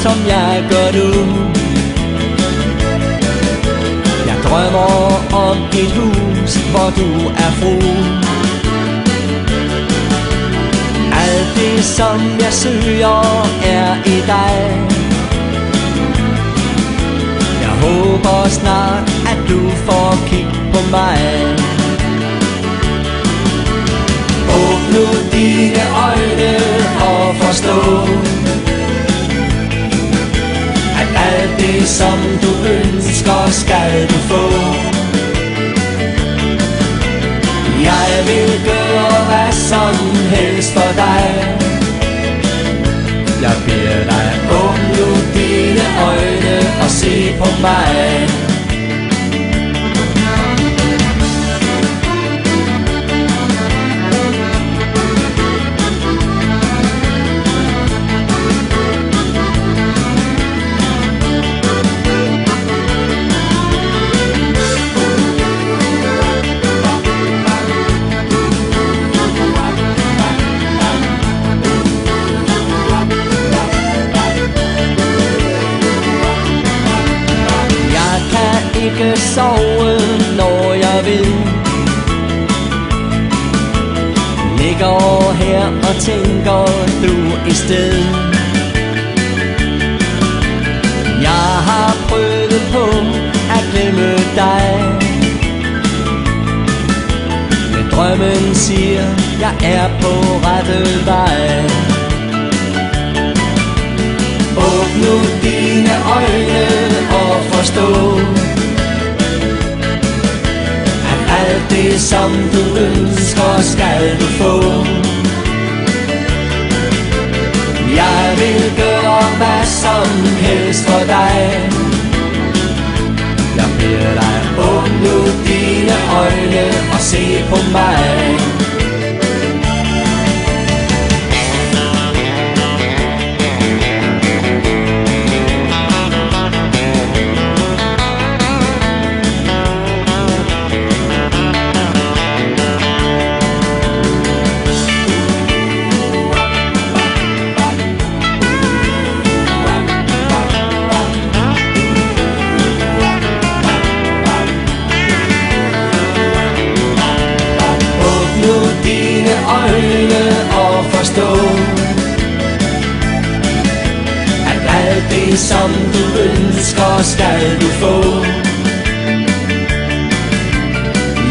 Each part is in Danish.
som jeg gør nu. Jeg drømmer om et hus, hvor du er fru. Alt det som jeg søger er i dig. Jeg håber snart at du får kig på mig. Åbn nu dine øjne og forstå, at alt det som du ønsker skal du få. Jeg vil gøre hvad som helst for dig. Jeg beder dig, åbn nu dine øjne og se på mig. Ikke sove, når jeg vil. Ligger her og tænker du i sted. Jeg har prøvet på at glemme dig, men drømmen siger, jeg er på rette vej. Åbn nu dine øjne og forstå, alt det som du ønsker skal du få. Jeg vil gøre hvad som helst for dig. Jeg beder dig, åbn nu dine øjne og se på mig. Øjne og forstå, at alt det som du ønsker skal du få.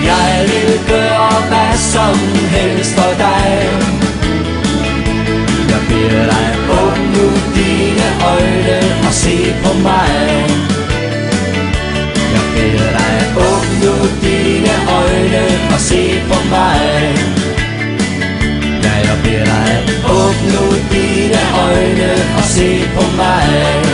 Jeg vil gøre hvad som helst for dig. Jeg beder dig, åbn nu dine øjne og se på mig. Jeg beder dig, åbn nu dine øjne og se på mig. Jeg beder dig, åbn nu dine øjne og se på mig.